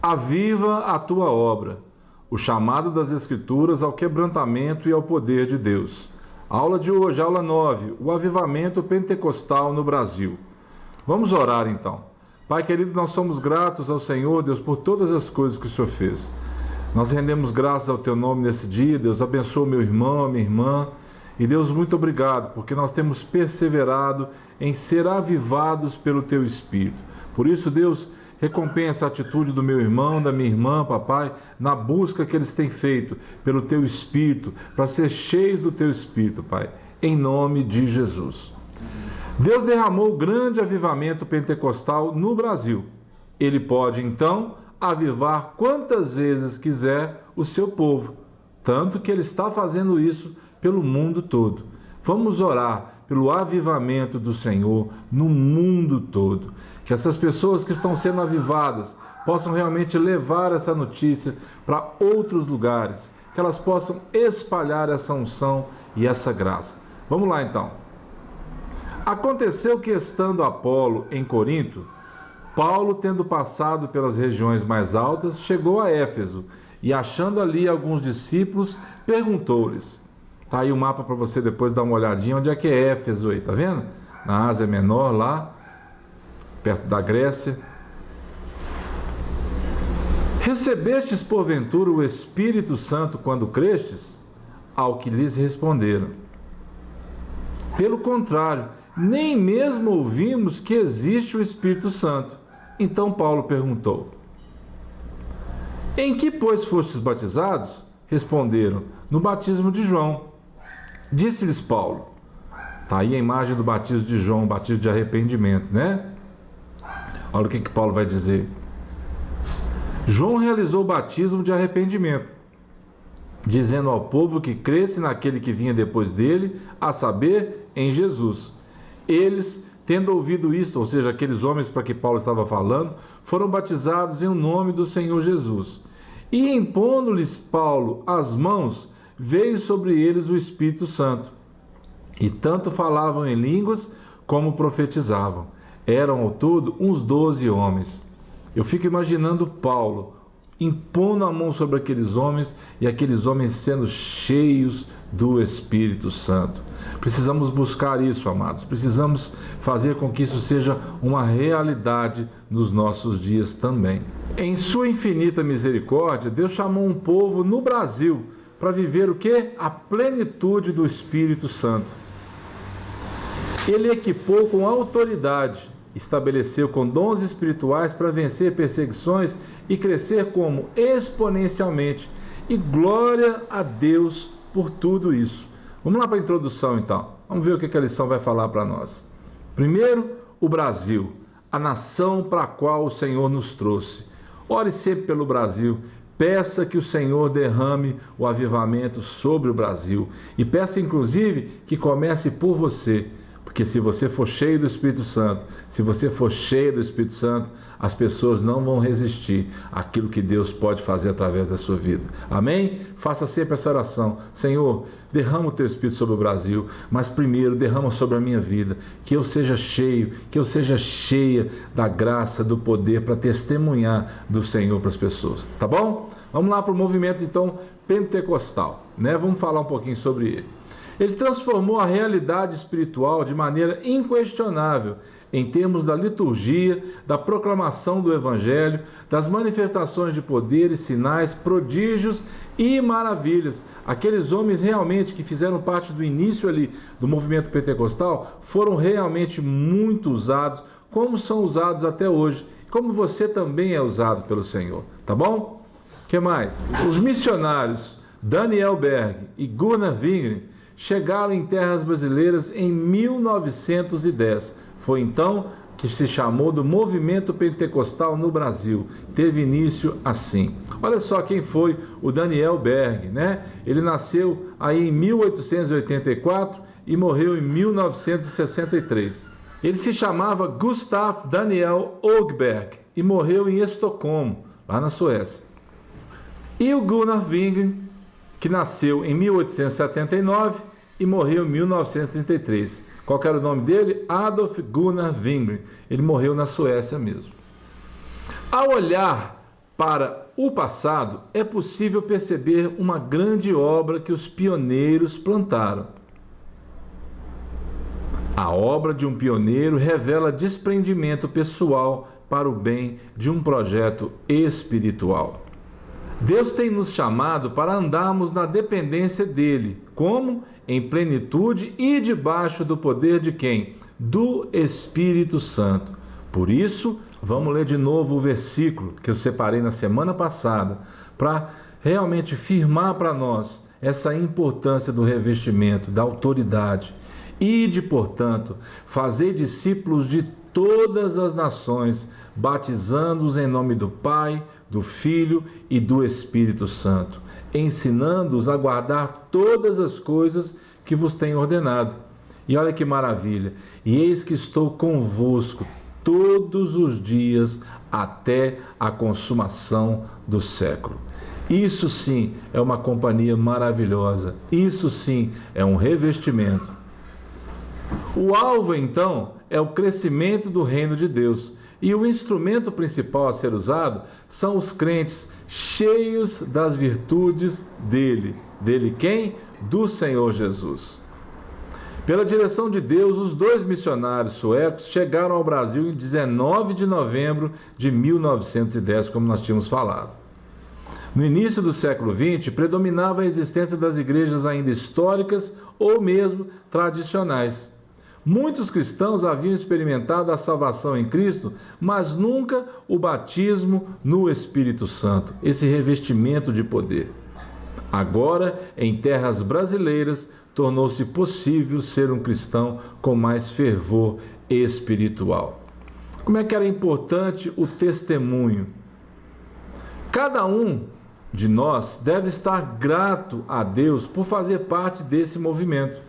Aviva a tua obra, o chamado das Escrituras ao quebrantamento e ao poder de Deus. Aula de hoje, aula 9, o avivamento pentecostal no Brasil. Vamos orar então. Pai querido, nós somos gratos ao Senhor, Deus, por todas as coisas que o Senhor fez. Nós rendemos graças ao teu nome nesse dia. Deus, abençoa meu irmão, minha irmã. E Deus, muito obrigado, porque nós temos perseverado em ser avivados pelo teu Espírito. Por isso, Deus, recompensa a atitude do meu irmão, da minha irmã, papai, na busca que eles têm feito pelo teu Espírito, para ser cheios do teu Espírito, Pai, em nome de Jesus. Deus derramou grande avivamento pentecostal no Brasil. Ele pode, então, avivar quantas vezes quiser o seu povo, tanto que ele está fazendo isso pelo mundo todo. Vamos orar pelo avivamento do Senhor no mundo todo. Que essas pessoas que estão sendo avivadas possam realmente levar essa notícia para outros lugares, que elas possam espalhar essa unção e essa graça. Vamos lá então. Aconteceu que, estando Apolo em Corinto, Paulo, tendo passado pelas regiões mais altas, chegou a Éfeso e, achando ali alguns discípulos, perguntou-lhes. Tá aí o mapa para você depois dar uma olhadinha. Onde é que é Éfeso aí? Tá vendo? Na Ásia Menor, lá, perto da Grécia. Recebestes porventura o Espírito Santo quando crestes? Ao que lhes responderam. Pelo contrário, nem mesmo ouvimos que existe o Espírito Santo. Então Paulo perguntou: em que, pois, fostes batizados? Responderam: no batismo de João. Disse-lhes Paulo, está aí a imagem do batismo de João, batismo de arrependimento, né? Olha o que Paulo vai dizer. João realizou o batismo de arrependimento, dizendo ao povo que cresce naquele que vinha depois dele, a saber, em Jesus. Eles, tendo ouvido isto, ou seja, aqueles homens para que Paulo estava falando, foram batizados em nome do Senhor Jesus. E impondo-lhes Paulo as mãos, veio sobre eles o Espírito Santo, e tanto falavam em línguas como profetizavam. Eram ao todo uns 12 homens. Eu fico imaginando Paulo impondo a mão sobre aqueles homens e aqueles homens sendo cheios do Espírito Santo. Precisamos buscar isso, amados. Precisamos fazer com que isso seja uma realidade nos nossos dias também. Em sua infinita misericórdia, Deus chamou um povo no Brasil para viver o quê? A plenitude do Espírito Santo. Ele equipou com autoridade, estabeleceu com dons espirituais para vencer perseguições e crescer como exponencialmente. E glória a Deus por tudo isso. Vamos lá para a introdução então. Vamos ver o que a lição vai falar para nós. Primeiro, o Brasil, a nação para a qual o Senhor nos trouxe. Ore sempre pelo Brasil. Peça que o Senhor derrame o avivamento sobre o Brasil. E peça, inclusive, que comece por você. Porque se você for cheio do Espírito Santo, se você for cheio do Espírito Santo, as pessoas não vão resistir àquilo que Deus pode fazer através da sua vida. Amém? Faça sempre essa oração. Senhor, derrama o teu Espírito sobre o Brasil, mas primeiro derrama sobre a minha vida, que eu seja cheio, que eu seja cheia da graça, do poder para testemunhar do Senhor para as pessoas. Tá bom? Vamos lá para o movimento então pentecostal, né? Vamos falar um pouquinho sobre ele. Ele transformou a realidade espiritual de maneira inquestionável em termos da liturgia, da proclamação do Evangelho, das manifestações de poderes, sinais, prodígios e maravilhas. Aqueles homens realmente que fizeram parte do início ali do movimento pentecostal foram realmente muito usados, como são usados até hoje, como você também é usado pelo Senhor, tá bom? O que mais? Os missionários Daniel Berg e Gunnar Wingren chegaram em terras brasileiras em 1910. Foi então que se chamou do movimento pentecostal no Brasil. Teve início assim. Olha só quem foi o Daniel Berg, né? Ele nasceu aí em 1884 e morreu em 1963. Ele se chamava Gustav Daniel Ogberg e morreu em Estocolmo, lá na Suécia. E o Gunnar Wingren, que nasceu em 1879 e morreu em 1933. Qual que era o nome dele? Adolf Gunnar Wingren. Ele morreu na Suécia mesmo. Ao olhar para o passado, é possível perceber uma grande obra que os pioneiros plantaram. A obra de um pioneiro revela desprendimento pessoal para o bem de um projeto espiritual. Deus tem nos chamado para andarmos na dependência dele, como? Em plenitude e debaixo do poder de quem? Do Espírito Santo. Por isso, vamos ler de novo o versículo que eu separei na semana passada, para realmente firmar para nós essa importância do revestimento, da autoridade. Ide, portanto, fazei discípulos de todas as nações, batizando-os em nome do Pai, do Filho e do Espírito Santo, ensinando-os a guardar todas as coisas que vos tenho ordenado. E olha que maravilha! E eis que estou convosco todos os dias até a consumação do século. Isso sim é uma companhia maravilhosa. Isso sim é um revestimento. O alvo, então, é o crescimento do reino de Deus. E o instrumento principal a ser usado são os crentes cheios das virtudes dele. Dele quem? Do Senhor Jesus. Pela direção de Deus, os 2 missionários suecos chegaram ao Brasil em 19 de novembro de 1910, como nós tínhamos falado. No início do século XX, predominava a existência das igrejas ainda históricas ou mesmo tradicionais. Muitos cristãos haviam experimentado a salvação em Cristo, mas nunca o batismo no Espírito Santo, esse revestimento de poder. Agora, em terras brasileiras, tornou-se possível ser um cristão com mais fervor espiritual. Como é que era importante o testemunho? Cada um de nós deve estar grato a Deus por fazer parte desse movimento.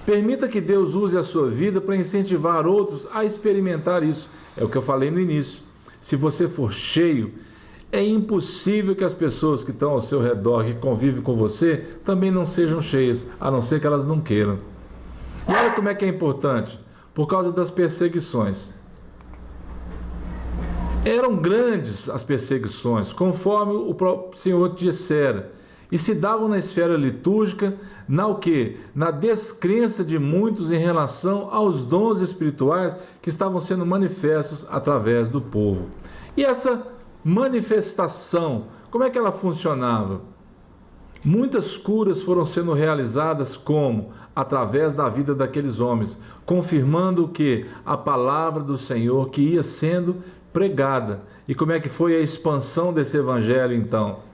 Permita que Deus use a sua vida para incentivar outros a experimentar isso. É o que eu falei no início. Se você for cheio, é impossível que as pessoas que estão ao seu redor, que convivem com você, também não sejam cheias, a não ser que elas não queiram. E olha como é que é importante. Por causa das perseguições. Eram grandes as perseguições, conforme o próprio Senhor dissera, e se davam na esfera litúrgica, na o quê? Na descrença de muitos em relação aos dons espirituais que estavam sendo manifestos através do povo. E essa manifestação, como é que ela funcionava? Muitas curas foram sendo realizadas como? Através da vida daqueles homens, confirmando o que? A palavra do Senhor que ia sendo pregada. E como é que foi a expansão desse evangelho então?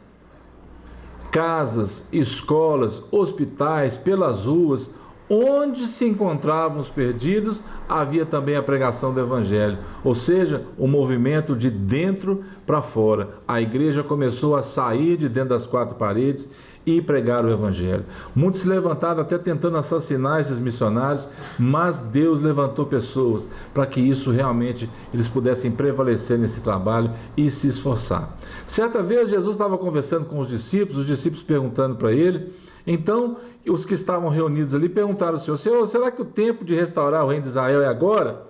Casas, escolas, hospitais, pelas ruas, onde se encontravam os perdidos, havia também a pregação do evangelho, ou seja, o movimento de dentro para fora. A igreja começou a sair de dentro das 4 paredes e pregar o evangelho. Muitos se levantaram até tentando assassinar esses missionários, mas Deus levantou pessoas para que isso realmente eles pudessem prevalecer nesse trabalho e se esforçar. Certa vez Jesus estava conversando com os discípulos perguntando para ele. Então, os que estavam reunidos ali perguntaram ao Senhor: Senhor, será que o tempo de restaurar o reino de Israel é agora?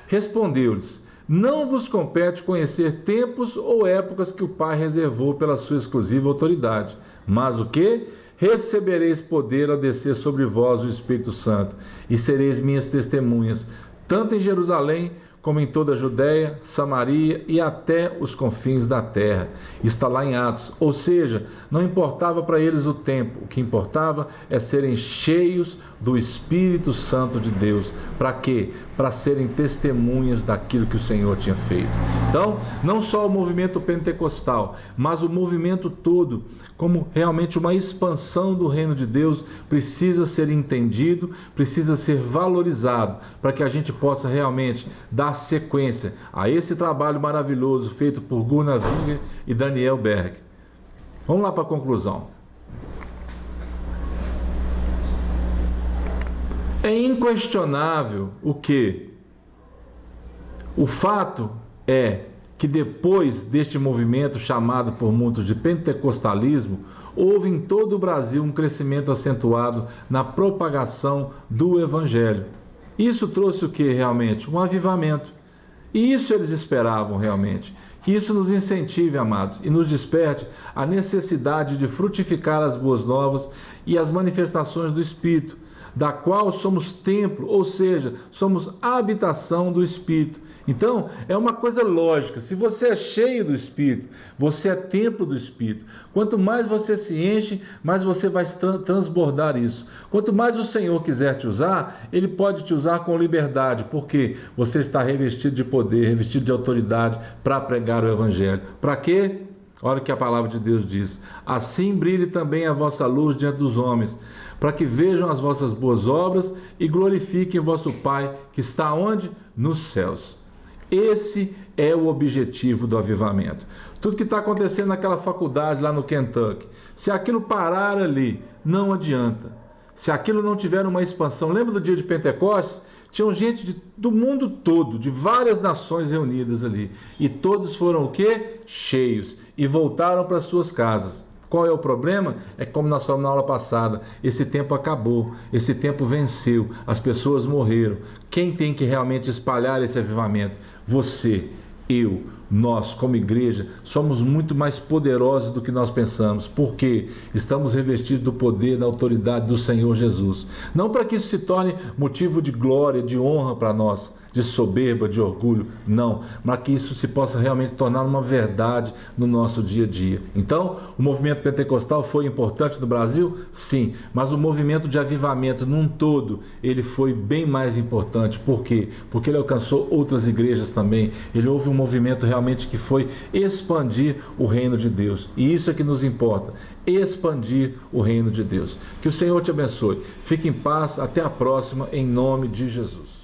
Respondeu-lhes: não vos compete conhecer tempos ou épocas que o Pai reservou pela sua exclusiva autoridade. Mas o que? Recebereis poder ao descer sobre vós o Espírito Santo, e sereis minhas testemunhas, tanto em Jerusalém, como em toda a Judéia, Samaria e até os confins da terra. Isso está lá em Atos. Ou seja, não importava para eles o tempo, o que importava é serem cheios do Espírito Santo de Deus. Para quê? Para serem testemunhas daquilo que o Senhor tinha feito. Então, não só o movimento pentecostal, mas o movimento todo, como realmente uma expansão do reino de Deus, precisa ser entendido, precisa ser valorizado, para que a gente possa realmente dar sequência a esse trabalho maravilhoso feito por Gunnar Winger e Daniel Berg. Vamos lá para a conclusão. É inquestionável o que? O fato é que depois deste movimento chamado por muitos de pentecostalismo, houve em todo o Brasil um crescimento acentuado na propagação do Evangelho. Isso trouxe o que realmente? Um avivamento. E isso eles esperavam realmente, Que isso nos incentive, amados, e nos desperte a necessidade de frutificar as boas novas e as manifestações do Espírito, da qual somos templo, ou seja, somos a habitação do Espírito. Então, é uma coisa lógica. Se você é cheio do Espírito, você é templo do Espírito. Quanto mais você se enche, mais você vai transbordar isso. Quanto mais o Senhor quiser te usar, Ele pode te usar com liberdade, porque você está revestido de poder, revestido de autoridade para pregar o Evangelho. Para quê? Olha o que a palavra de Deus diz. Assim brilhe também a vossa luz diante dos homens, para que vejam as vossas boas obras e glorifiquem o vosso Pai, que está onde? Nos céus. Esse é o objetivo do avivamento. Tudo que está acontecendo naquela faculdade lá no Kentucky, se aquilo parar ali, não adianta. Se aquilo não tiver uma expansão, lembra do dia de Pentecostes? Tinham gente do mundo todo, de várias nações reunidas ali. E todos foram o quê? Cheios. E voltaram para suas casas. Qual é o problema? É como nós falamos na aula passada, esse tempo acabou, esse tempo venceu, as pessoas morreram. Quem tem que realmente espalhar esse avivamento? Você, eu, nós como igreja, somos muito mais poderosos do que nós pensamos, porque estamos revestidos do poder, da autoridade do Senhor Jesus. Não para que isso se torne motivo de glória, de honra para nós, de soberba, de orgulho, não, mas que isso se possa realmente tornar uma verdade no nosso dia a dia. Então, o movimento pentecostal foi importante no Brasil? Sim, mas o movimento de avivamento num todo, ele foi bem mais importante. Por quê? Porque ele alcançou outras igrejas também. Ele houve um movimento realmente que foi expandir o reino de Deus. E isso é que nos importa, expandir o reino de Deus. Que o Senhor te abençoe. Fique em paz, até a próxima, em nome de Jesus.